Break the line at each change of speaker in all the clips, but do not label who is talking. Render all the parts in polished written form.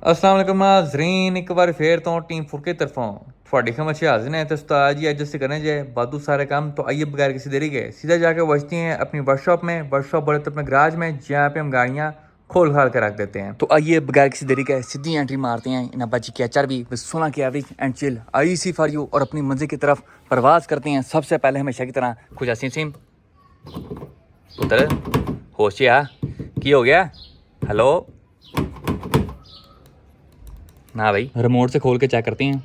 अस्सलाम वालेकुम नाज़रीन, एक बार फिर तो टीम फुल की तरफों थोड़ी खिदमत में हाजिर हैं। तो उस्ताद जी अज से करने जाए बादू सारे काम, तो आइए बगैर किसी देरी के सीधा जाके बचते हैं अपनी वर्कशॉप में। वर्कशॉप बोले तो अपने गराज में, जहाँ पे हम गाड़ियाँ खोल खाल के रख देते हैं। तो आइए बगैर किसी देरी के सीधी एंट्री मारते हैं इन अब्बा जी की HRV 16 की average and chill IEC for you, और अपनी मंजिल की तरफ परवाज करते हैं। सबसे पहले हमेशा की तरह खुजा सिम पुत्र होशिया की हो गया। हेलो ना भाई, रिमोट से खोल के चेक करते हैं।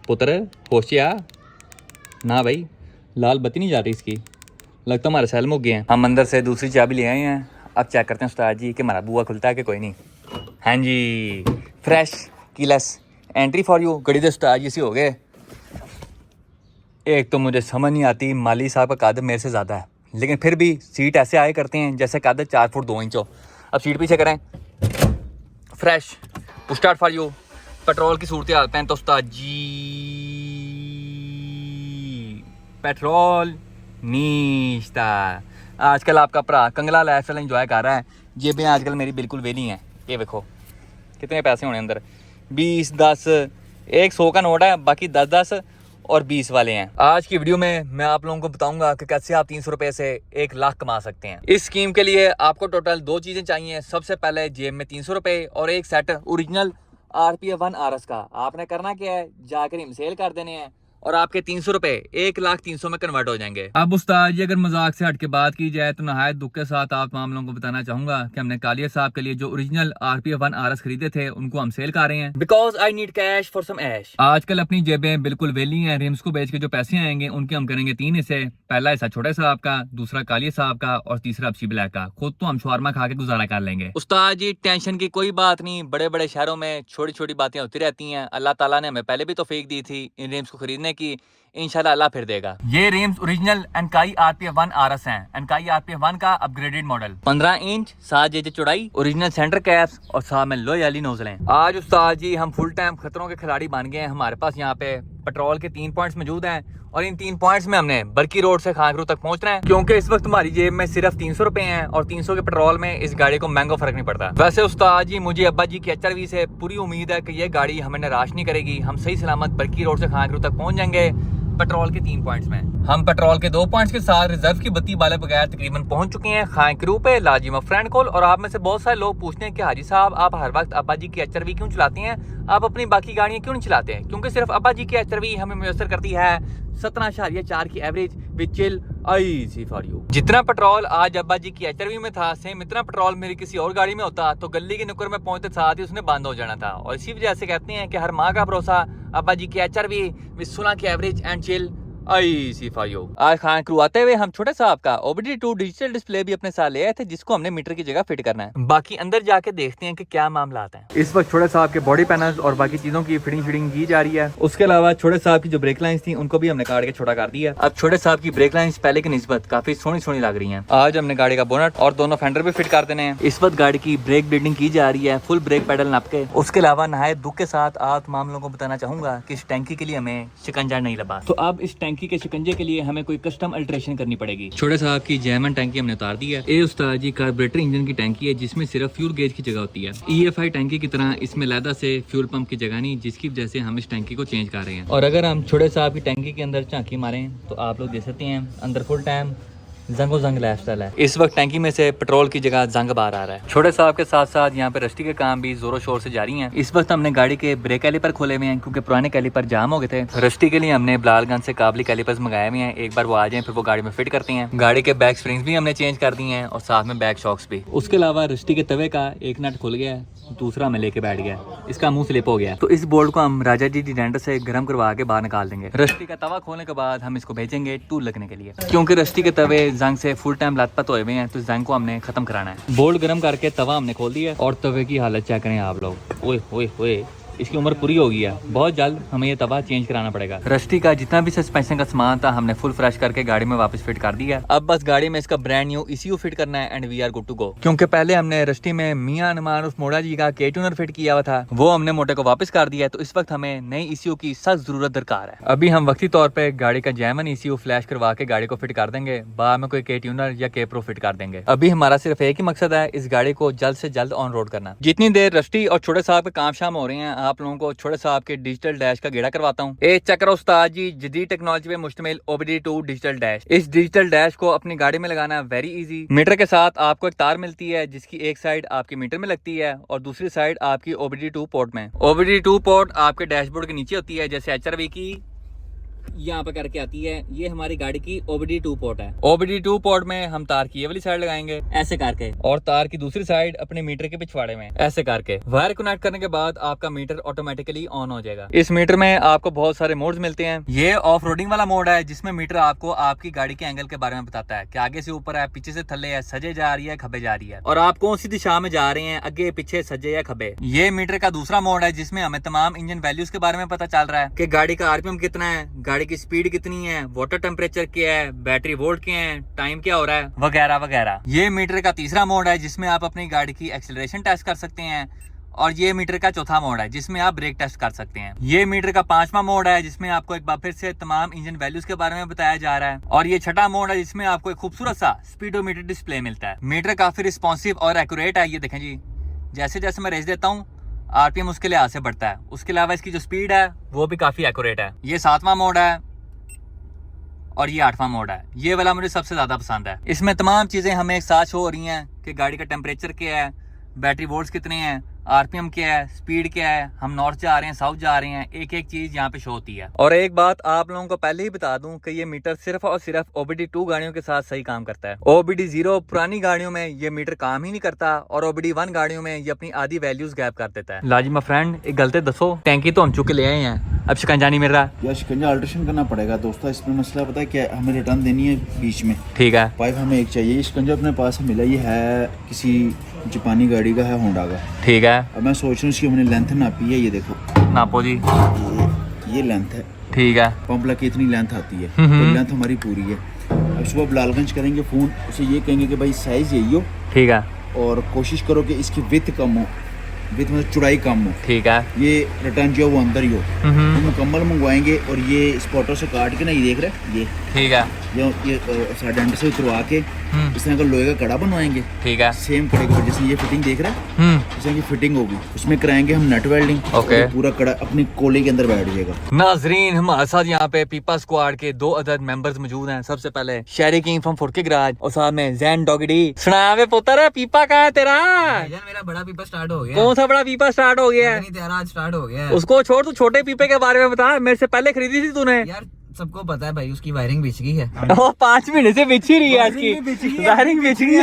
पुत्र होशिया ना भाई, लाल बत्ती नहीं जा रही इसकी, लगता हमारे सेल मुक गए हैं। हम अंदर से दूसरी चाबी ले आए हैं। अब चेक करते हैं उस्ताद जी कि हमारा बुआ खुलता है कि कोई नहीं। हाँ जी, fresh keyless entry for you. गड़ी दे उस्ताद जी से हो गए। एक तो मुझे समझ नहीं आती, माली साहब का कद मेरे से ज़्यादा है, लेकिन फिर भी सीट ऐसे आए करते हैं जैसे कद 4 फुट 2 इंच हो। अब सीट पीछे करें। Fresh start for you. Petrol की सूरत हाल हैं तो उस्ताद जी पेट्रोल नीश्ता। आजकल आपका भरा कंगला लाइफस्टाइल एंजॉय कर रहा है। जेबें आजकल मेरी बिल्कुल वेली हैं। ये देखो कितने पैसे होने अंदर, 20 10 एक 100 का नोट है, बाकी 10 10 और 20 वाले हैं। आज की वीडियो में मैं आप लोगों को बताऊंगा कि कैसे आप 300 रुपए से 1 लाख कमा सकते हैं। इस स्कीम के लिए आपको टोटल 2 चीजें चाहिए। सबसे पहले जेब में 300 रुपए और एक सेट ओरिजिनल RPF 1 RS का। आपने करना क्या है, जाकर हिम सेल कर देने हैं और आपके 300 रुपए 1,300,000 में कन्वर्ट हो जाएंगे। अब उस्ताद जी अगर मजाक से हट के बात की जाए तो नहायत दुख के साथ आप तमाम लोगों को बताना चाहूंगा कि हमने कालिया साहब के लिए जो ओरिजिनल RPF 1 RS खरीदे थे उनको हम सेल कर रहे हैं। Because I need cash for some ash. आजकल अपनी जेबें बिल्कुल वेली हैं। रिम्स को बेच के जो पैसे आएंगे उनके हम करेंगे 3 हिस्से। पहला हिस्सा छोटे साहब का, दूसरा कालिया साहब का और तीसरा अपसी ब्लैक का। खुद तो हम शवारमा खा के गुजारा कर लेंगे। उस्ताद जी टेंशन की कोई बात नहीं, बड़े बड़े शहरों में छोटी छोटी बातें होती रहती हैं। अल्लाह ताला ने हमें पहले भी तौफीक दी थी इन रिम्स को खरीदने की, इंशाल्लाह अल्लाह फिर देगा। ये रिम्स ओरिजिनल एनकाई RPF 1 RS हैं। एनकाई RPF 1 का अपग्रेडेड मॉडल, 15 इंच 7 जेज चौड़ाई, ओरिजिनल सेंटर कैप्स और साथ में लोहे वाली नोजलें। आज उस्ताद जी हम फुल टाइम खतरों के खिलाड़ी बन गए हैं। हमारे पास यहाँ पे पेट्रोल के 3 पॉइंट्स मौजूद हैं और इन 3 पॉइंट्स में हमने बरकी रोड से खांगरू तक पहुंचना है, क्योंकि इस वक्त हमारी जेब में सिर्फ 300 रुपए हैं और 300 के पेट्रोल में इस गाड़ी को महंगा फर्क नहीं पड़ता। वैसे उस्ताद जी मुझे अब्बा जी की HRV से पूरी उम्मीद है कि ये गाड़ी हमें निराश नहीं करेगी। हम सही सलामत बरकी रोड से खांगरू तक पहुंच जाएंगे पेट्रोल के 3 पॉइंट्स में। हम पेट्रोल के 2 पॉइंट्स के साथ रिजर्व की बत्ती बाले बगैर तकरीबन पहुंच चुके हैं खांकरू पे लाजिमा फ्रेंड कॉल। और आप में से बहुत सारे लोग पूछते हैं कि हाजी साहब आप हर वक्त अब्बा जी की HRV क्यों चलाते हैं, आप अपनी बाकी गाड़ियां क्यों नहीं चलाते हैं? क्योंकि सिर्फ अब्बा जी की HRV हमें मुयसर करती है 17.4 की average with chill IEC for you. जितना पेट्रोल आज अब्बा जी की HRV में था, सेम इतना पेट्रोल मेरी किसी और गाड़ी में होता तो गली के नुक्कर में पहुंचते साथ ही उसने बंद हो जाना था। और इसी वजह से कहते हैं कि हर माँ का भरोसा अब्बा जी की HRV विद 16 की average and chill IEC for you. आज खान क्रू आते हुए हम छोटे साहब का OBD2 डिजिटल डिस्प्ले भी अपने साथ ले आए थे, जिसको हमने मीटर की जगह फिट करना है। बाकी अंदर जाके देखते हैं कि क्या मामला है। इस वक्त छोटे साहब के बॉडी पैनल्स और बाकी चीजों की फिटिंग की जा रही है। उसके अलावा छोटे साहब की जो ब्रेक लाइंस थी उनको भी हमने काट के छोटा कर दिया। अब छोटे साहब की ब्रेक लाइंस पहले की निस्बत काफी सोनी लग रही है। आज हमने गाड़ी का बोनट और दोनों फेंडर भी फिट कर देने हैं। इस वक्त गाड़ी की ब्रेक ब्लीडिंग की जा रही है, फुल ब्रेक पेडल नाप के। उसके अलावा नहायत दुख के साथ आप तमाम लोगों को बताना चाहूंगा कि इस टैंकी के लिए हमें शिकंजा नहीं लगा। तो अब इस टैंकी के शिकंजे के लिए हमें कोई कस्टम अल्टरेशन करनी पड़ेगी। छोटे साहब की जैमन टैंकी हमने उतार दी है। ये उस्ताद जी कार्बोरेटर इंजन की टैंकी है, जिसमें सिर्फ फ्यूल गेज की जगह होती है। EFI टैंकी की तरह इसमें लैदा से फ्यूल पंप की जगह नहीं, जिसकी वजह से हम इस टैंकी को चेंज कर रहे हैं। और अगर हम छोटे साहब की टैंकी के अंदर झांकी मारें तो आप लोग देख सकते हैं अंदर फुल टाइम जंगो जंग लाइफस्टाइल है। इस वक्त टैंकी में से पेट्रोल की जगह जंग बाहर आ रहा है। छोटे साहब के साथ साथ यहाँ पे रस्टी के काम भी जोरों शोर से जारी हैं। इस वक्त हमने गाड़ी के ब्रेक कैलिपर खोले हुए हैं, क्योंकि पुराने कैलिपर जाम हो गए थे। रस्टी के लिए हमने बिलालगंज से काबली कैलिपर्स मंगाए हुए हैं। एक बार वो आ जाए फिर वो गाड़ी में फिट करते हैं। गाड़ी के बैक स्प्रिंग्स भी हमने चेंज कर दिए हैं और साथ में बैक शॉक्स भी। उसके अलावा रस्टी के तवे का एक नट खुल गया है, दूसरा हमें लेके बैठ गया, इसका मुंह स्लिप हो गया। तो इस बोल्ट को हम राजा जी डिडेंटर से गर्म करवा के बाहर निकाल देंगे। रस्टी का तवा खोलने के बाद हम इसको भेजेंगे टूल लगने के लिए, क्योंकि रस्टी के तवे जंग से फुल टाइम लथपथ हुए हुए हैं, तो जंग को हमने खत्म कराना है। बोल्ट गर्म करके तवा हमने खोल दिया और तवे की हालत चेक करें आप लोग। ओए ओए ओए, इसकी उम्र पूरी हो गई है, बहुत जल्द हमें ये तवा चेंज कराना पड़ेगा। रस्टी का जितना भी सस्पेंशन का सामान था हमने फुल फ्रेश करके गाड़ी में वापस फिट कर दिया। अब बस गाड़ी में इसका ब्रांड न्यू ECU फिट करना है and we are good to go. क्योंकि पहले हमने रस्टी में मियां अनुमान उस मोड़ा जी का के ट्यूनर फिट किया हुआ था, वो हमने मोटे को वापस कर दिया है, तो इस वक्त हमें नई ECU की सख्त जरूरत दरकार है। अभी हम वक्ती तौर पे गाड़ी का जैमन ECU फ्लैश करवा के गाड़ी को फिट कर देंगे, बाद में कोई के ट्यूनर या के प्रो फिट कर देंगे। अभी हमारा सिर्फ एक ही मकसद है, इस गाड़ी को जल्द से जल्द ऑन रोड करना। जितनी देर रस्टी और छोटे साहब के काम शाम हो रहे हैं, आप लोगों को छोटे साहब के डिजिटल डैश का गेड़ा करवाता हूँ। ए चक्र उस्ताद जी, जदीद टेक्नोलॉजी पे मुश्तमिल OBD2 डिजिटल डैश। इस डिजिटल डैश को अपनी गाड़ी में लगाना वेरी इजी। मीटर के साथ आपको एक तार मिलती है, जिसकी एक साइड आपके मीटर में लगती है और दूसरी साइड आपकी OBD2 पोर्ट में। OBD2 पोर्ट आपके डैशबोर्ड के नीचे होती है, जैसे HRV की यहाँ पे करके आती है। ये हमारी गाड़ी की OBD2 पोर्ट है। OBD2 पोर्ट में हम तार की ये वाली साइड लगाएंगे ऐसे करके, और तार की दूसरी साइड अपने मीटर के पिछवाड़े में ऐसे करके। वायर कनेक्ट करने के बाद आपका मीटर ऑटोमेटिकली ऑन हो जाएगा। इस मीटर में आपको बहुत सारे मोड्स मिलते हैं। ये ऑफ रोडिंग वाला मोड है, जिसमें मीटर आपको आपकी गाड़ी के एंगल के बारे में बताता है कि आगे से ऊपर है, पीछे से थल्ले है, सजे जा रही है, खब्बे जा रही है, और आप कौन सी दिशा में जा रहे हैं, आगे पीछे सजे या खब्बे। ये मीटर का दूसरा मोड है, जिसमें हमें तमाम इंजन वैल्यूज के बारे में पता चल रहा है कि गाड़ी का RPM कितना है, गाड़ी की स्पीड कितनी है, वाटर टेम्परेचर क्या है, बैटरी वोल्ट क्या है, टाइम क्या हो रहा है, वगैरह वगैरह। ये मीटर का तीसरा मोड है, जिसमें आप अपनी गाड़ी की एक्सेलरेशन टेस्ट कर सकते हैं, और ये मीटर का चौथा मोड है, जिसमें आप ब्रेक टेस्ट कर सकते हैं। ये मीटर का पांचवा मोड है, जिसमें आपको एक बार फिर से तमाम इंजन वैल्यूज के बारे में बताया जा रहा है, और ये छठा मोड है, जिसमें आपको एक खूबसूरत सा स्पीडोमीटर डिस्प्ले मिलता है। मीटर काफी रिस्पॉन्सिव और एक्यूरेट है। ये देखें जी, जैसे जैसे मैं रेस देता हूँ RPM उसके लिहाज से बढ़ता है। उसके अलावा इसकी जो स्पीड है वो भी काफी एक्यूरेट है। ये सातवां मोड है और ये आठवां मोड है। ये वाला मुझे सबसे ज्यादा पसंद है। इसमें तमाम चीजें हमें एक साथ शो हो रही हैं कि गाड़ी का टेम्परेचर क्या है, बैटरी वोल्ट्स कितने हैं, RPM क्या है, स्पीड क्या है, हम नॉर्थ जा रहे हैं, साउथ जा रहे हैं, एक एक चीज यहाँ पे शो होती है। और एक बात आप लोगों को पहले ही बता दूं कि ये मीटर सिर्फ और सिर्फ OBD2 गाड़ियों के साथ सही काम करता है। OBD0 पुरानी गाड़ियों में ये मीटर काम ही नहीं करता, और OBD1 गाड़ियों में ये अपनी आधी वैल्यूज गैप कर देता है। लाजिमा फ्रेंड, एक गलती दसो, टैंकी तो हम चुके ले आए हैं, अब शिकंजा नहीं मिल रहा।
यार शिकंजा अल्ट्रेशन करना पड़ेगा दोस्तों। इसमें मसला पता है क्या, हमें रिटर्न देनी है बीच में।
ठीक है,
पाइप हमें एक चाहिए। शिकंजा अपने पास मिला, ये है किसी जापानी गाड़ी का है, होंडा का।
ठीक है,
अब मैं सोच रहा हूँ इसकी हमने लेंथ नापी है, ये देखो
नापो जी।
ये लेंथ है।
ठीक है,
पंपला की इतनी लेंथ आती है, तो लेंथ हमारी पूरी है। अब सुबह बिलालगंज करेंगे फ़ोन, उसे ये कहेंगे कि भाई साइज़ यही हो, ठीक है, और कोशिश करो कि इसकी विथ कम हो, विथ मतलब चौड़ाई कम हो। ठीक है, ये रिटर्न जो वो अंदर ही हो, तो मुकम्मल मंगवाएंगे। और ये स्पॉटर से काट के ना, ये देख रहे हैं, ये ठीक है, ये साइड एंड से उतरवा के इस तरह का लोहे का कड़ा बनवाएंगे। ठीक है, सेम कड़े के ऊपर जैसे ये फिटिंग देख रहे हैं, इस तरह की फिटिंग होगी, उसमें कराएंगे हम नट वेल्डिंग। ओके, पूरा कड़ा अपनी कोले के अंदर बैठ जाएगा।
नाजरीन, हमारे साथ यहाँ पे पीपा स्क्वाड के 2 अदद मेंबर्स मौजूद हैं। सबसे पहले शेरी किंग फ्रॉम फुरके गराज, और साथ में जैन डॉगडी। सुनावे पुत्र, पीपा कहाँ है तेरा?
मेरा बड़ा पीपा स्टार्ट हो गया।
कौन सा बड़ा पीपा स्टार्ट हो गया है?
तेरा आज स्टार्ट हो गया।
उसको छोड़, तू छोटे पीपे के बारे में बता। मेरे से पहले खरीदी थी तूने।
यार सबको पता है भाई, उसकी वायरिंग बिछ गई है।
5 महीने से बिछ ही रही है इसकी वायरिंग, बिछ गई है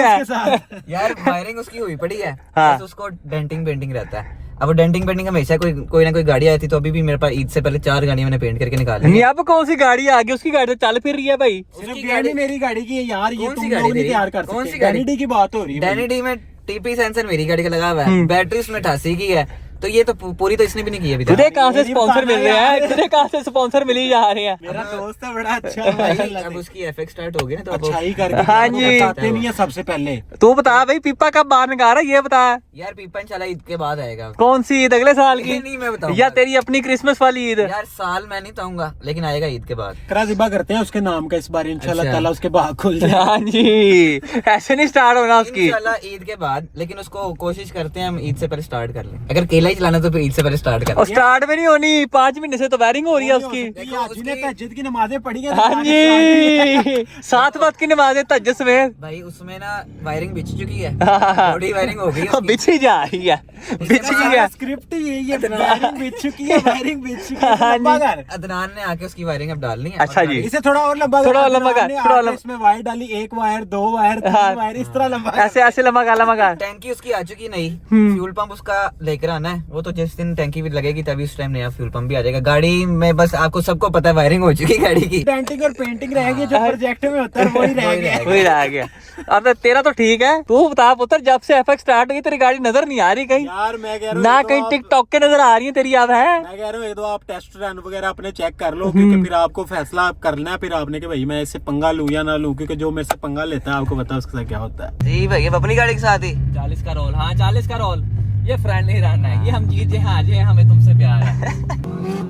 यार वायरिंग उसकी हुई पड़ी है।
हाँ।
बस उसको डेंटिंग पेंटिंग रहता है। अब वो डेंटिंग पेंटिंग हमेशा कोई ना कोई गाड़ी आई थी, तो अभी भी मेरे पास ईद से पहले 4 गाड़ियां मैंने पेंट करके निकाली।
नहीं, अब कौन सी गाड़ी आ गई? उसकी गाड़ी तो चल फिर रही है भाई।
उसकी गाड़ी
मेरी गाड़ी की है यार, ये
कौन
तुम
सी
लोग
गाड़ी
नहीं
तेरी?
तैयार कर
कौन सी
सकते।
गाड़ी?
डैनी की बात हो रही है।
डैनी में TP सेंसर मेरी गाड़ी का लगा हुआ है, बैटरी उसमें 88 की है, तो ये तो पूरी तो इसने भी नहीं की अभी तक।
तुझे कहाँ से स्पॉन्सर मिल रहे हैं? तुझे कहाँ से स्पॉन्सर मिली जा रहे हैं?
मेरा दोस्त है बड़ा अच्छा भाई।
अब उसकी FX स्टार्ट हो गई ना, तो अब
अच्छा ही करके
हाँ जी।
बताते नहीं है सबसे पहले।
तू बता भाई, पीपा कब बाहर निकाल रहा है ये बता।
यार पीपा इंशाल्लाह ईद के बाद आएगा।
कौन सी ईद? अगले साल की?
नहीं मैं बताऊंगा।
या तेरी अपनी क्रिसमस वाली ईद?
यार साल मैं नहीं चाहूंगा, लेकिन आएगा ईद के बाद।
करा ज़िबा करते हैं उसके नाम का इस बार इंशाल्लाह
अच्छा।
ताला, उसके भाग खुल जाए।
हाँ जी, ऐसे नहीं स्टार्ट होना उसकी।
इंशाल्लाह ईद के बाद, लेकिन उसको कोशिश करते हैं हम ईद से पहले स्टार्ट कर लें। अगर केला ही चलाना तो फिर ईद से पहले स्टार्ट कर
और
लें।
स्टार्ट में नहीं होनी, 5 महीने से तो वायरिंग हो रही है उसकी।
जिन्हें तहज्जुद की नमाजें पढ़ी हैं,
हाँ जी, 7 वक्त की नमाज़ें तहज्जुद में
भाई उसमें ना वायरिंग बिछ चुकी है,
हाँ।
थोड़ी वायरिंग हो गई है उसकी।
बिछ ही जा रही है, बिछ गई है।
स्क्रिप्ट यही है, वायरिंग बिछ चुकी है, वायरिंग बिछ चुकी है।
हाँ जी।
लंबा कर।
अदनान ने आके उसकी वायरिंग अब डालनी है।
अच्छा जी।
इसे थोड़ा और लंबा कर।
थोड़ा और लंबा कर,
आपने
थोड़ा
आगे
लंबा।
इसमें वायर डाली, 1 वायर 2 वायर 3
हाँ।
वायर, इस तरह लंबा कर।
ऐसे ऐसे लंबा कर, लंबा कर।
टैंकी उसकी आ चुकी नहीं, फ्यूल पंप उसका लेकर आना है, वो तो जिस दिन टैंकी भी लगेगी तभी उस टाइम नया फ्यूल पंप भी आ जाएगा। गाड़ी में बस आपको सबको पता है वायरिंग हो चुकी है गाड़ी की।
डेंटिंग और पेंटिंग रहेगी, जो प्रोजेक्ट में होता है वही रह गया।
वही रह गया। अब तो तेरा तो ठीक है, तू बता पुत्र, जब से एफएक्स स्टार्ट हुई तेरी गाड़ी नजर नहीं आ रही कहीं
यार मैं कह रहा हूँ
ना, कहीं टिकटॉक के नजर आ रही है तेरी। अब है
मैं कह रहा हूँ एक दो आप टेस्ट रन वगैरह अपने चेक कर लो, क्योंकि फिर आपको फैसला आप करना है फिर आपने कि भाई मैं इससे पंगा लूं या ना लूं, क्योंकि जो मेरे से पंगा लेता है आपको पता है उसके साथ क्या होता है।
जी भाई अब अपनी गाड़ी के साथ ही
40 का रोल। हाँ 40 का रोल, ये फ्रेंडली रहना है, ये हम जीत हाँ जी हमें तुमसे प्यार है।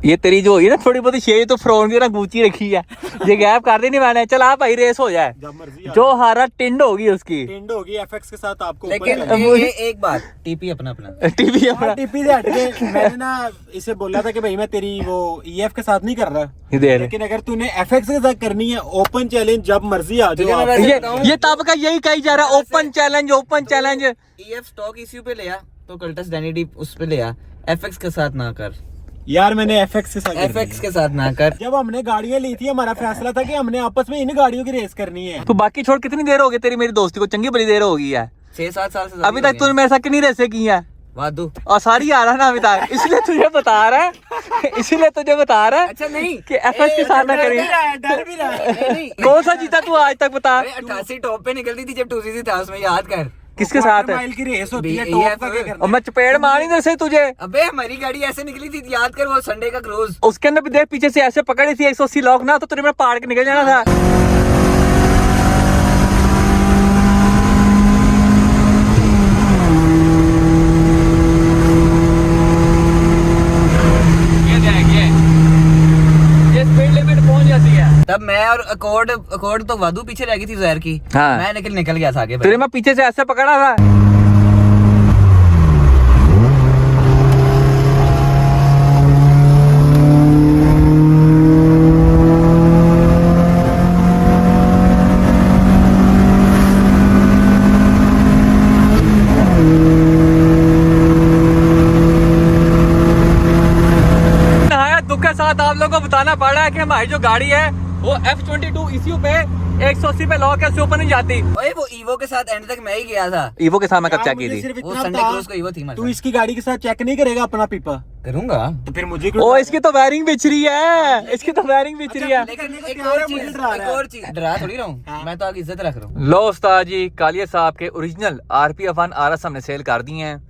ये तेरी जो हुई ना थोड़ी बहुत शेर तो फ्रोन की ना गुची रखी है, ये गैप कर दी नहीं मैंने। चल आप भाई रेस हो जाए,
जब मर्जी
जो हारा टिंड होगी उसकी
टिंड होगी एफएक्स के साथ आपको।
लेकिन
ऊपर
ये एक बात, टीपी अपना अपना
टीवी अपना
टीपी से हट के मैंने ना इसे बोला था कि भाई मैं तेरी वो ईएफ के साथ नहीं कर रहा,
इधर
लेकिन अगर तूने एफएक्स के साथ करनी है ओपन चैलेंज जब मर्जी आ
तुझे
जाओ
मैं
आप।
वैसे
ये तब का यही कही जा रहा है, open challenge open challenge.
EF stock issue पे ले आ तो कल्टस डैनी उस पे ले आ, एफएक्स के साथ ना कर,
यार मैंने एफएक्स के साथ करनी
एफएक्स
है।
के साथ ना कर।
जब हमने गाड़ियां ली थी हमारा फैसला था कि हमने आपस में इन गाड़ियों की रेस करनी है।
तो बाकी छोड़ कितनी देर हो गई तेरी मेरी दोस्ती को? चंगी बड़ी देर हो गई है।
6-7 साल से
अभी तक तूने मेरे साथ कितनी रेसें की है?
वादू।
और सारी आ रहा ना अभी तक, इसलिए तुझे बता रहा है, इसीलिए तुझे बता रहा है
अच्छा नहीं
कि एफएस के साथ ना करी।
डर भी रहा है।
नहीं
कौन सा जीता तू आज तक बता?
88 टॉप पे निकलती थी जब 2cc था, उसमें याद कर।
किसके साथ है?
माइल की रेस होती है,
ये
टॉप का
है।
क्या करना
और मैं चपेड़ मारी इधर से तुझे।
अबे हमारी गाड़ी ऐसे निकली थी, याद कर वो संडे का क्रूज।
उसके अंदर भी देख पीछे से ऐसे पकड़ी थी 180 लॉक ना, तो तुझे मैं पाड़ के निकल जाना था। ये स्पीड लिमिट पहुंच जाती है।
तब मैं और अकॉर्ड तो वादू पीछे रह गई थी जहर की।
हाँ।
मैं निकल गया था आगे।
तुझे मैं पीछे से ऐसे पकड़ा था। साथ आप लोगों को बताना पड़ रहा है कि हमारी जो गाड़ी है वो F22 इश्यू पे 180 पे लॉक है, उससे ऊपर नहीं जाती।
ओए वो ईवो के साथ एंड तक मैं ही गया था।
ईवो के साथ मैं कब
यार,
चेक
मुझे
की थी?
सिर्फ
वो
इतना
संडे
बता,
क्रूज को ईवो थी हमारे
तू इसकी गाड़ी के साथ चेक नहीं करेगा अपना पीपा?
करूंगा।
तो फिर मुझे
ओ इसकी तो वायरिंग बिछ रही है, इसकी तो वायरिंग बिछ रही है।
लेकिन एक
प्यार है,
और
मुझे
चीज,
डरा
एक
रहा है।
और चीज डरा थोड़ी रहा हूँ मैं, तो आगे इज्जत रख रहा हूँ।
लो उस्ताद जी, कालिया साहब के ओरिजिनल RPF 1 RS हमने सेल कर दिए हैं,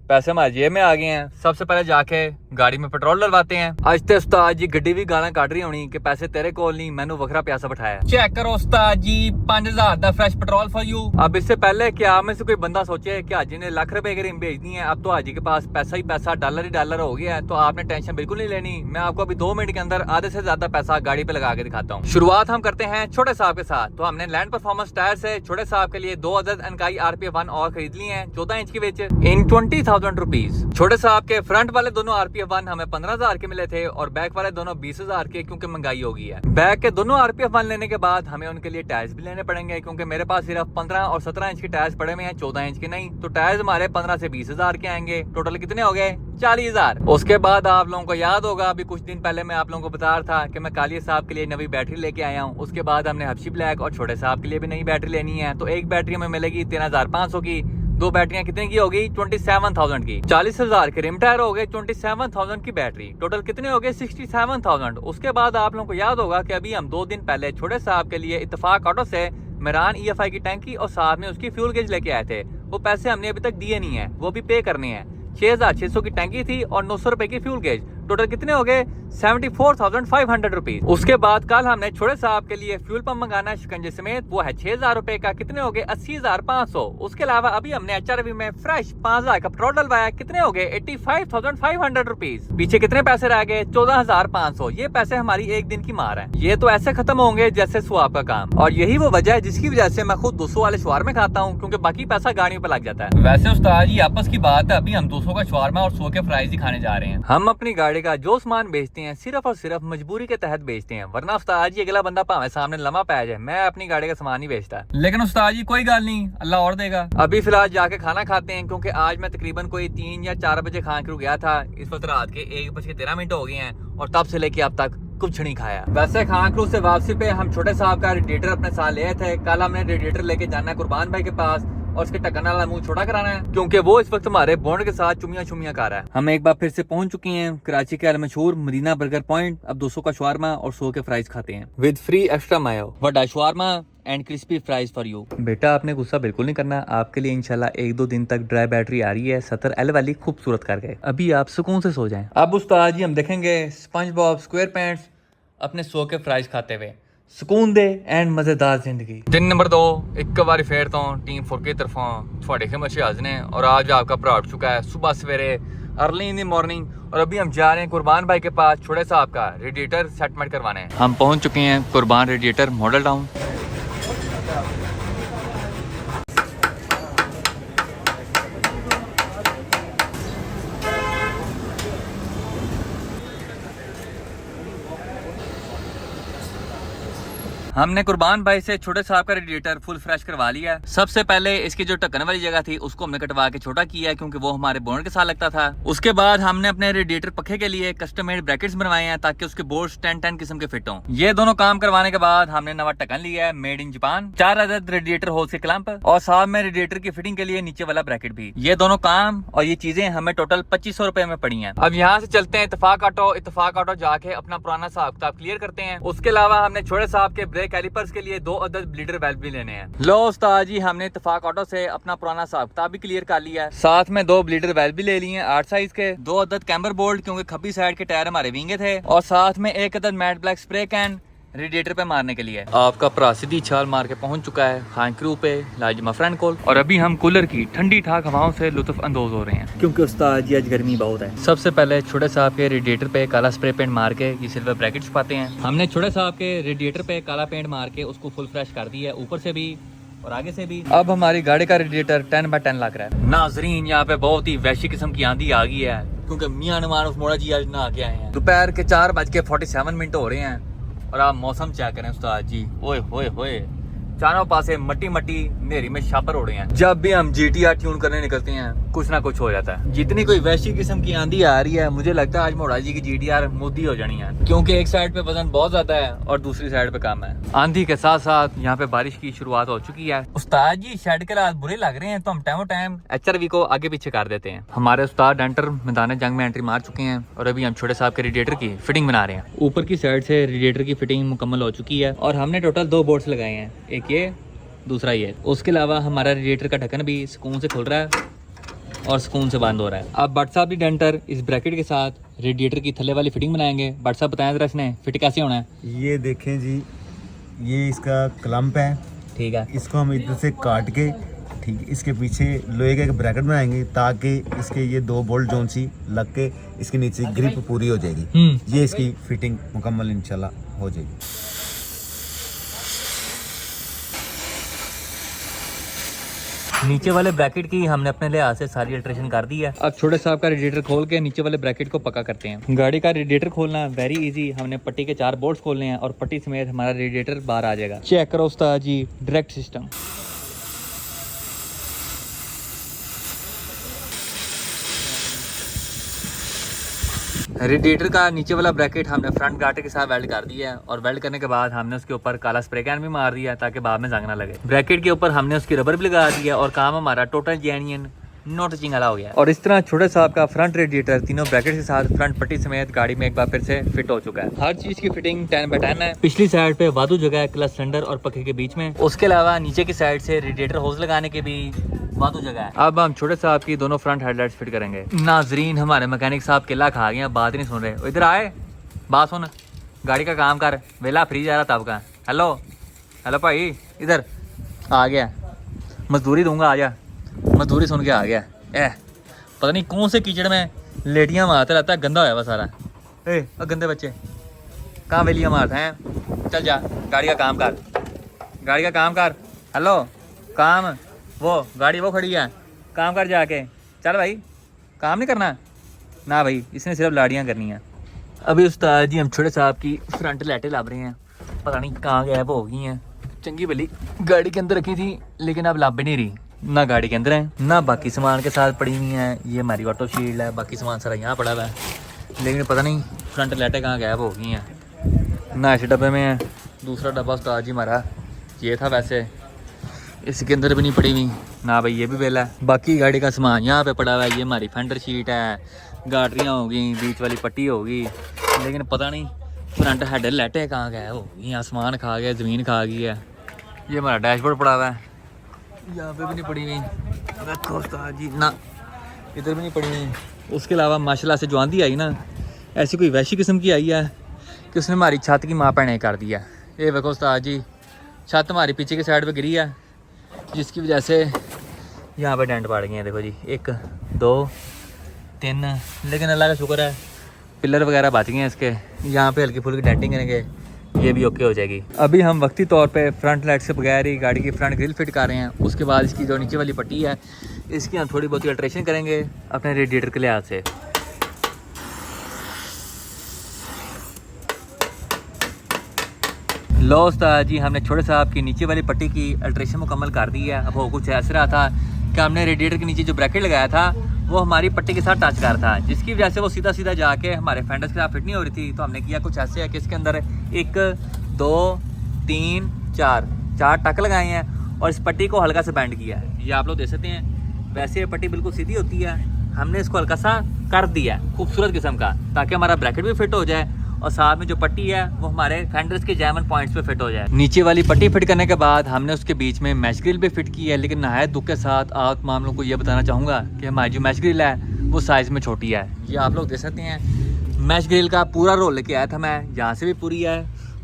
पैसे हमारे जेब में आ गए हैं। सबसे पहले जाके गाड़ी में पेट्रोल डलवाते हैं। आज ते उस्ताद जी गड्डी भी गाना काट रही होनी कि पैसे तेरे कोल नहीं, मैनू वखरा पैसा बिठाया। चेक करो उस्ताद जी 5000 दा फ्रेश पेट्रोल फॉर यू। अब इससे पहले कि आप में से कोई बंदा सोचे कि हाजी ने लाख रुपए की रिम भेजनी है, अब तो हाजी के पास पैसा ही पैसा, डॉलर ही डॉलर हो गया है, तो आपने टेंशन बिल्कुल नहीं लेनी। मैं आपको अभी 2 मिनट के अंदर आधे से ज्यादा पैसा गाड़ी पे लगा के दिखाता हूँ। शुरुआत हम करते हैं छोटे साहब के साथ। तो हमने लैंड परफॉर्मेंस टायर से छोटे साहब के लिए 2 अदद अनकाई RPF 1 और खरीद ली है 14 इंच की बेच इन 20,000 रुपीज। छोटे साहब के फ्रंट वाले दोनों RPF 1 हमें 15,000 के मिले थे और बैक वाले दोनों 20,000 के, क्योंकि महंगाई हो गई है। बैक के दोनों RPF 1 लेने के बाद हमें उनके लिए टायर्स भी लेने पड़ेंगे, क्योंकि मेरे पास सिर्फ 15 और 17 इंच के टायर्स पड़े हुए हैं, 14 इंच के नहीं। तो टायर्स हमारे 15 से 20,000 के आएंगे। टोटल कितने हो गए? 40,000। उसके बाद आप लोगों को याद होगा अभी कुछ दिन पहले मैं आप लोगों को बता रहा था कि मैं कालिया साहब के लिए नई बैटरी लेके आया हूँ। उसके बाद हमने हब्शी ब्लैक और छोटे साहब के लिए भी नई बैटरी लेनी है। तो एक बैटरी हमें मिलेगी 13,500 की, 2 बैटरियां कितने की होगी? 27,000 की। 40,000 के रिम टायर हो गए, 27,000 की बैटरी, टोटल कितने हो गए? 67,000। उसके बाद आप लोगों को याद होगा कि अभी हम 2 दिन पहले छोटे साहब के लिए इत्तेफाक ऑटो से मेरान EFI की टैंकी और साथ में उसकी फ्यूल गेज लेके आए थे। वो पैसे हमने अभी तक दिए नहीं है, वो भी पे करने हैं। 6,600 की टैंकी थी और 900 रुपए की फ्यूल गेज, टोटल कितने हो गए 74,500 रुपीज। उसके बाद कल हमने छोटे साहब के लिए फ्यूल पंप मंगाना है शिकंजे समेत, वो है 6,000 रुपए का, कितने हो गए 80,500। उसके अलावा अभी हमने HRV में फ्रेश 5,000 का पेट्रोल डलवाया, कितने हो गए 85,500 रुपीज। पीछे कितने पैसे रह गए 14,500। ये पैसे हमारी एक दिन की मार है, ये तो ऐसे खत्म होंगे जैसे स्वाब का काम। और यही वो वजह है जिसकी वजह से मैं खुद 200 वाले शवारमा खाता हूँ, क्योंकि बाकी पैसा गाड़ियों पे लग जाता है। वैसे उस्ताद जी आपस की बात है, अभी हम 200 का शवारमा और 100 के फ्राइज ही खाने जा रहे हैं। हम अपनी गाड़ी का जो सामान बेचते हैं सिर्फ और सिर्फ मजबूरी के तहत बेचते हैं, वरना उस्ताद जी अगला बंदा भावे सामने लम्हा पै जाए, मैं अपनी गाड़ी का सामान ही बेचता। लेकिन उस्ताद जी कोई गल नहीं, अल्लाह और देगा। अभी फिलहाल जाके खाना खाते हैं, क्योंकि आज मैं तकरीबन कोई 3 या 4 बजे खाने के गया था। इस वक्त रात के 1:13 हो गए हैं और तब से लेके अब तक कुछ नहीं खाया। वैसे खान क्रूज से वापसी पे हम छोटे साहब का रेडिएटर अपने साथ ले थे। कल हमने रेडिएटर लेके जाना है कुर्बान भाई के पास और उसके ढक्कन वाला मुंह छोटा कराना है, क्योंकि वो इस वक्त हमारे बॉन्ड के साथ चुमिया कर रहा है। हम एक बार फिर से पहुंच चुके हैं कराची के मशहूर मदीना बर्गर पॉइंट। अब 200 का शवारमा और 100 के फ्राइज खाते हैं with free extra mayo, vada shawarma and crispy fries for you. बेटा आपने गुस्सा बिल्कुल नहीं करना, आपके लिए इंशाल्लाह 1-2 दिन तक ड्राई बैटरी आ रही है 70L वाली, खूबसूरत करके। अभी आप सुकून से सो जाएं। अब उस्ताद जी हम देखेंगे स्पंज बॉब स्क्वायर पैंट्स अपने 100 के फ्राइज खाते हुए, सुकून दे एंड मजेदार जिंदगी। दिन नंबर 2 एक बार फेर तो टीम 4 की तरफों थोड़े के मछे हाजने, और आज आपका भरा उठ चुका है सुबह सवेरे अर्ली इन द मॉर्निंग, और अभी हम जा रहे हैं कुर्बान भाई के पास छोटे साहब का रेडिएटर सेटमेंट करवाने। हम पहुंच चुके हैं कुर्बान रेडिएटर मॉडल टाउन। हमने कुर्बान भाई से छोटे साहब का रेडिएटर फुल फ्रेश करवा लिया है। सबसे पहले इसकी जो ढक्कन वाली जगह थी उसको हमने कटवा के छोटा किया है, क्योंकि वो हमारे बोर्ड के साथ लगता था। उसके बाद हमने अपने रेडिएटर पखे के लिए कस्टम मेड ब्रैकेट्स बनवाए हैं, ताकि उसके बोर्ड 10 किस्म के फिट हों। ये दोनों काम करवाने के बाद हमने नवा ढक्कन लिया है मेड इन जापान, 4 अदद रेडिएटर होल से क्लैंप, और साथ में रेडिएटर की फिटिंग के लिए नीचे वाला ब्रैकेट भी। ये दोनों काम और ये चीजें हमें टोटल 2500 रुपए में पड़ी हैं। अब यहाँ से चलते हैं इत्तेफाक ऑटो जाके अपना पुराना हिसाब किताब क्लियर करते हैं। उसके अलावा हमने छोटे साहब के ब्रेक कैलिपर्स के लिए 2 अदद ब्लीडर वेल्व भी लेने हैं। लो उस्ताद जी हमने इत्तेफाक ऑटो से अपना पुराना हिसाब किताब भी क्लियर कर लिया है, साथ में 2 ब्लीडर वेल्व भी ले लिए हैं 8 साइज के, 2 अदद कैम्बर बोल्ट क्योंकि खब्बी साइड के टायर हमारे विंगे थे, और साथ में 1 अदद matte black spray can radiator पे मारने के लिए। आपका भरा सीधी छाल मार के पहुंच चुका है खान क्रू पे लाजमा फ्रेंड कोल, और अभी हम कूलर की ठंडी ठाक हवाओं से लुत्फ अंदोज हो रहे हैं, क्योंकि उस्ताद जी आज गर्मी बहुत है। सबसे पहले छोटे साहब के रेडिएटर पे काला स्प्रे पेंट मार के ये सिल्वर ब्रैकेट्स पाते हैं। हमने छोटे साहब के रेडिएटर पे काला पेंट मार के उसको फुल फ्रेश कर दिया है, ऊपर से भी और आगे से भी। अब हमारी गाड़ी का रेडिएटर 10x10 लग रहा है। नाजरीन यहाँ पे बहुत ही वैशी किस्म की आंधी आ गई है, क्योंकि मियां नवान मोड़ा जी आज नहा के आए हैं। दोपहर के 4:47 हो रहे हैं और आप मौसम चेक करें उस्ताद जी, ओए होए होए, चारों पासे मट्टी नेरी में छापर उड़ रहे हैं। जब भी हम GTR ट्यून करने निकलते हैं कुछ ना कुछ हो जाता है। जितनी कोई वैशी किस्म की आंधी आ रही है, मुझे लगता है आज मोड़ा जी की GTR मोदी हो जानी है, क्योंकि एक साइड पे वजन बहुत ज्यादा है और दूसरी साइड पे कम है। आंधी के साथ साथ यहाँ पे बारिश की शुरुआत हो चुकी है। उस्ताद जी शेड के हालात बुरे लग रहे हैं, तो हम टाइम HRV को आगे पीछे कर देते हैं। हमारे उस्ताद डेंटर मैदान जंग में एंट्री मार चुके हैं और अभी हम छोटे साहब के रेडिएटर की फिटिंग बना रहे हैं। ऊपर की साइड से रेडिएटर की फिटिंग मुकम्मल हो चुकी है और हमने टोटल 2 बोर्ड्स लगाए हैं, एक ये दूसरा ये। उसके अलावा हमारा रेडिएटर का ढक्कन भी सुकून से खुल रहा है और सुकून से बंद हो रहा है। अब भट्ट साहब भी डेंटर इस ब्रैकेट के साथ रेडिएटर की थल्ले वाली फिटिंग बनाएंगे। भट्ट साहब बताएं जरा इसने फिट कैसे होना है।
ये देखें जी, ये इसका क्लम्प है,
ठीक है।
इसको हम इधर से काट के, ठीक है, इसके पीछे लोहे का एक ब्रैकेट बनाएंगे ताकि इसके ये 2 बोल्ट जोन सी लग के इसके नीचे ग्रिप पूरी हो जाएगी। ये इसकी फिटिंग मुकम्मल इंशाल्लाह हो जाएगी।
नीचे वाले ब्रैकेट की हमने अपने लिहाज से सारी अल्ट्रेशन कर दी है। अब छोटे साहब का रेडिएटर खोल के नीचे वाले ब्रैकेट को पक्का करते हैं। गाड़ी का रेडिएटर खोलना वेरी इजी, हमने पट्टी के 4 बोल्ट्स खोलने हैं और पट्टी समेत हमारा रेडिएटर बाहर आ जाएगा। चेक करो उस्ताद जी, डायरेक्ट सिस्टम। रेडिएटर का नीचे वाला ब्रैकेट हमने फ्रंट गार्टर के साथ वेल्ड कर दिया है और वेल्ड करने के बाद हमने उसके ऊपर काला स्प्रे कैन भी मार दिया ताकि बाद में जंग ना लगे। ब्रैकेट के ऊपर हमने उसकी रबर भी लगा दिया और काम हमारा टोटल जेन्युइन नो टचिंग वाला हो गया। और इस तरह छोटे साहब का फ्रंट रेडिएटर तीनों ब्रैकेट के साथ फ्रंट पट्टी समेत गाड़ी में एक बार फिर से फिट हो चुका है। हर चीज की फिटिंग 10x10 है। पिछली साइड पे वादू जगह है क्लच सिलेंडर और पखे के बीच में। उसके अलावा नीचे की साइड से रेडिएटर होज लगाने के भी वादू जगह है। अब हम छोटे साहब की दोनों फ्रंट हेडलाइट्स फिट करेंगे। नाजरीन हमारे मैकेनिक साहब किला खा गए, बात ही नहीं सुन रहे। इधर आए, बात सुन, गाड़ी का काम कर, वेला फ्री जा रहा तब का। हेलो हेलो भाई, इधर आ गया, मजदूरी दूंगा, आ जा। मजदूरी सुन के आ गया। पता नहीं कौन से कीचड़ में लेटियाँ मारता रहता है, गंदा होया हुआ सारा। गंदे बच्चे कहाँ वेलियाँ मारते हैं, चल जा गाड़ी का काम कर, गाड़ी का काम कर। हेलो काम, वो गाड़ी वो खड़ी है, काम कर जाके, चल भाई, काम नहीं करना ना भाई, इसने सिर्फ लाड़ियाँ करनी है। अभी उस्ताद जी हम छोटे साहब की फ्रंट लाइटें लाभ रहे हैं, पता नहीं कहाँ गैप हो गई हैं। चंगी भली गाड़ी के अंदर रखी थी लेकिन अब लाभ नहीं रही, ना गाड़ी के अंदर है ना बाकी सामान के साथ पड़ी हुई है। ये हमारी ऑटो शील्ड है, बाकी सामान सारा यहाँ पड़ा हुआ है, लेकिन पता नहीं फ्रंट लाइटें कहाँ गैप हो गई हैं। ना इस डब्बे में है, दूसरा डब्बा उस्ताद जी हमारा ये था, वैसे इसके अंदर भी नहीं पड़ी हुई ना भाई, ये भी वेला है। बाकी गाड़ी का सामान यहाँ पे पड़ा हुआ है। ये हमारी फेंडर शीट है, गाड़ियाँ हो गई, बीच वाली पट्टी होगी, लेकिन पता नहीं फ्रंट हेड लाइटें कहाँ गए हो गई, आसमान खा गया, ज़मीन खा गई है। ये हमारा डैशबोर्ड पड़ा हुआ है, यहाँ पे भी नहीं पड़ी हुई, रखो उस्ताद जी ना, इधर भी नहीं पड़ी हुई। उसके अलावा माशाल्लाह से जो आंधी आई ना, ऐसी कोई वैसी किस्म की आई है कि उसने हमारी छत की माँ पैने कर दिया। ये देखो उस्ताद जी, छत हमारी पीछे की साइड पे गिरी है, जिसकी वजह से यहाँ पे डेंट पड़ गए हैं। देखो जी, 1 2 3, लेकिन अल्लाह का शुक्र है पिलर वगैरह बच गए हैं इसके। यहाँ पे हल्की फुल्की डेंटिंग करेंगे, ये भी ओके हो जाएगी। अभी हम वक्ती तौर पे फ्रंट लाइट से बगैर ही गाड़ी की फ्रंट ग्रिल फिट कर रहे हैं। उसके बाद इसकी जो नीचे वाली पट्टी है, इसकी हम थोड़ी बहुत अल्ट्रेशन करेंगे अपने रेडिएटर के लिहाज से। लो उस्ताद जी, हमने छोटे साहब की नीचे वाली पट्टी की अल्ट्रेशन मुकम्मल कर दी है। अब हो कुछ ऐसा रहा था कि हमने रेडिएटर के नीचे जो ब्रैकेट लगाया था वो हमारी पट्टी के साथ टच कर था, जिसकी वजह से वो सीधा सीधा जाके हमारे फेंडर्स के साथ फिट नहीं हो रही थी। तो हमने किया कुछ ऐसे है कि इसके अंदर 1 2 3 4 टक लगाए हैं और इस पट्टी को हल्का सा बैंड किया है। ये आप लोग देख सकते हैं, वैसे ये पट्टी बिल्कुल सीधी होती है, हमने इसको हल्का सा कर दिया खूबसूरत किस्म का, ताकि हमारा ब्रैकेट भी फिट हो जाए और साथ में जो पट्टी है वो हमारे फेंडर्स के जैमन पॉइंट्स पे फिट हो जाए। नीचे वाली पट्टी फिट करने के बाद हमने उसके बीच में मैश ग्रिल भी फिट की है, लेकिन नहायत दुख के साथ आप तमाम लोगों को ये बताना चाहूँगा कि हमारी जो मैश ग्रिल है वो साइज़ में छोटी है। ये आप लोग देख सकते हैं, मैश ग्रिल का पूरा रोल लेके आया था मैं, यहाँ से भी पूरी है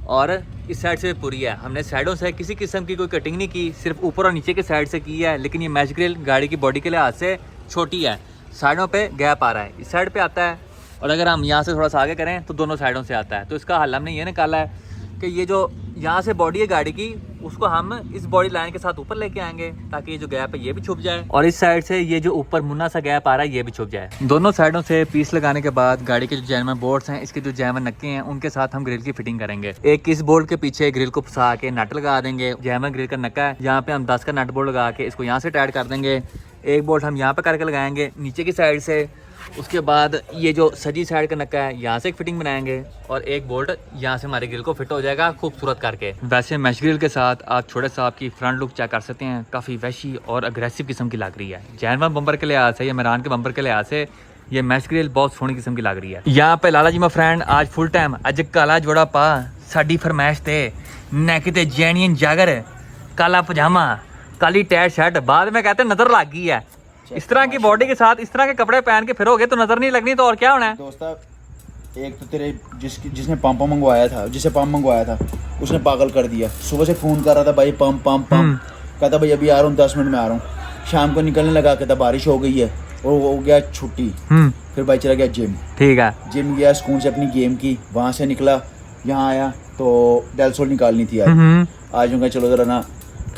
और इस साइड से भी पूरी है। हमने साइडों से किसी किस्म की कोई कटिंग नहीं की, सिर्फ ऊपर और नीचे के साइड से की है। लेकिन ये मैश ग्रिल गाड़ी की बॉडी के लिहाज से छोटी है, साइडों पे गैप आ रहा है, इस साइड पे आता है और अगर हम यहाँ से थोड़ा सा आगे करें तो दोनों साइडों से आता है। तो इसका हल हमने ये निकाला है कि ये जो यहाँ से बॉडी है गाड़ी की, उसको हम इस बॉडी लाइन के साथ ऊपर लेके आएंगे ताकि ये जो गैप है ये भी छुप जाए, और इस साइड से ये जो ऊपर मुन्ना सा गैप आ रहा है ये भी छुप जाए। दोनों साइडों से पीस लगाने के बाद गाड़ी के जो जैमन बोर्ड्स हैं, इसके जो जैमन नक्के हैं, उनके साथ हम ग्रिल की फिटिंग करेंगे। एक इस बोल्ट के पीछे ग्रिल को फंसा के नट लगा देंगे। जैमन ग्रिल का नक्का है, यहाँ पे हम 10 का नट बोल्ट लगा के इसको यहाँ से टाइट कर देंगे। एक बोल्ट हम यहाँ पे करके लगाएंगे नीचे की साइड से। उसके बाद ये जो सजी साइड का नक्का है, यहाँ से एक फिटिंग बनाएंगे और एक बोल्ट यहाँ से हमारे ग्रिल को फिट हो जाएगा खूबसूरत करके। वैसे मैश ग्रिल के साथ आप छोटे साहब की फ्रंट लुक चेक कर सकते हैं, काफ़ी वैशी और अग्रेसिव किस्म की लग रही है। जैनवन बम्पर के लिहाज से या मेरान के बम्पर के लिहाज से ये मैश ग्रिल बहुत सोहनी किस्म की लग रही है। यहाँ पे लाला जी मां फ्रेंड आज फुल टाइम अज काला जोड़ा पा साडी फरमाइश ते नैक ते जैनियन जागर, काला पजामा, काली टैट शर्ट, बाद में कहते नजर लग गई है। इस तरह की बॉडी के साथ इस तरह के कपड़े पहन के फिरोगे तो नजर नहीं लगनी, तो और क्या होना है
दोस्ता। एक तो तेरे जिसने पंप मंगवाया था, जिसे पंप मंगवाया था, उसने पागल कर दिया। सुबह से फोन कर रहा था, भाई पंप पंप पंप, कहता भाई अभी आ रहा हूँ, 10 मिनट में आ रहा हूँ। शाम को निकलने लगा, कहता बारिश हो गई है और वो हो गया छुट्टी। फिर भाई चला गया जिम। ठीक है, जिम गया, स्कूल से अपनी गेम की, वहाँ से निकला, यहाँ आया तो डेलसोल निकालनी थी आज जाऊँगा। चलो जरा ना,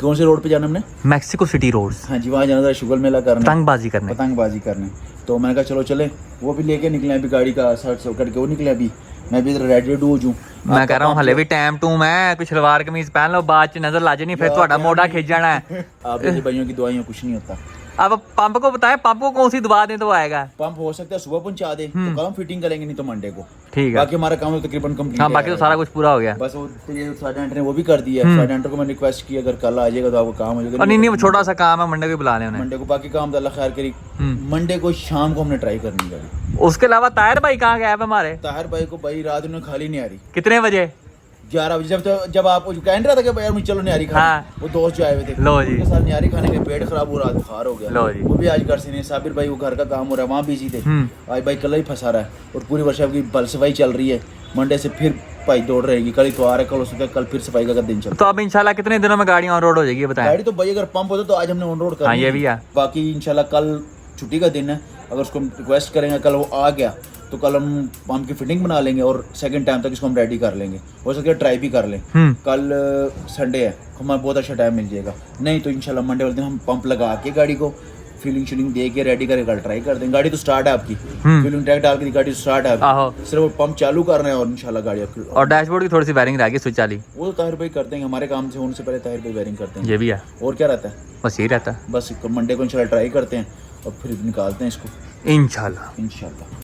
कौन से रोड पे जाना हमने? Mexico city road. हाँ जी, वहाँ जाना था शुगर मेला करने, पतंगबाजी करने। तो मैंने कहा चलो चले, वो भी लेके निकले अभी, गाड़ी का शर्ट से करके वो निकले। अभी मैं भी इधर रेडी डू हूँ।
मैं कह रहा हूँ हले भी टाइम टू मैं कुछ सलवार कमीज पहन लो, बाद च नजर ला जानी, फिर तुम्हारा मोटा खिंच जाना है।
आप भाइयों की दुआइयों कुछ नहीं होता।
अब पंप को बताएं, पंप को कौन सी दबा दें तो आएगा? पंप
हो सकता है सुबह पहुंचा दे तो कल हम फिटिंग करेंगे, नहीं तो मंडे को।
ठीक है,
बाकी हमारा काम तो तकरीबन कंप्लीट है।
हाँ, बाकी तो सारा कुछ पूरा हो गया।
बस वो साइडेंटर ने वो भी कर दिया। साइडेंटर को मैं रिक्वेस्ट की अगर कल आ जाएगा तो आपको काम हो जाएगा।
नहीं वो छोटा सा काम है, मंडे को बुला लें
मंडे को। बाकी काम तो अल्लाह खैर करी, मंडे को शाम को हमने ट्राई करनी गाड़ी।
उसके अलावा ताहिर भाई कहाँ गए हमारे?
ताहिर भाई को भाई रात में खाली नहीं आ रही।
कितने बजे?
11 बजे जब आप कह नहीं रहा था कि यार मुझे चलो न्यारी खाने,
हाँ।
वो दोस्त जो आए हुए थे
लो जी।
उनके साथ न्यारी खाने के पेट खराब हो रहा, बुखार हो गया।
लो जी।
वो भी आज घर से नहीं, साबिर भाई वो घर का काम हो रहा है वहाँ बिजी थे, आज भाई कल ही फंसा रहा है और पूरी वर्षा की बल सफाई चल रही है। मंडे से फिर भाई दौड़ रहेगी, कल इतवार है, कल हो सकता है कल फिर सफाई का दिन चलता
तो अब इंशाल्लाह कितने दिनों में गाड़ी ऑन रोड हो जाएगी ये
है।
बताएं।
गाड़ी तो भाई अगर पंप होता तो आज हमने ऑन रोड कर
हाँ,
ली
ये
थी।
भी है।
बाकी इंशाल्लाह कल छुट्टी का दिन है, अगर उसको हम रिक्वेस्ट करेंगे कल वो आ गया तो कल हम पंप की फिटिंग बना लेंगे और सेकंड टाइम तक इसको हम रेडी कर लेंगे, हो सके ट्राई भी कर लें। कल संडे है, हमें बहुत अच्छा टाइम मिल जाएगा, नहीं तो इंशाल्लाह मंडे वाले दिन हम पंप लगा के गाड़ी को फीलिंग शीलिंग दे के रेडी करके कल ट्राई कर देंगे। गाड़ी तो स्टार्ट है आपकी, फीलिंग ट्रैक डाल के गाड़ी स्टार्ट है
आहो।
आपकी, सिर्फ वो पंप चालू करना है और इंशाल्लाह गाड़ी आपकी।
और डैशबोर्ड की थोड़ी सी वायरिंग रह गई स्विच वाली,
वो तो ताहिर भाई करते हैं, हमारे काम से होने से पहले ताहिर भाई वायरिंग करते हैं।
ये भी है।
और क्या रहता है,
बस यही रहता है
बस मंडे को इंशाल्लाह ट्राई करते हैं और फिर निकालते हैं इसको
इंशाल्लाह।
इंशाल्लाह।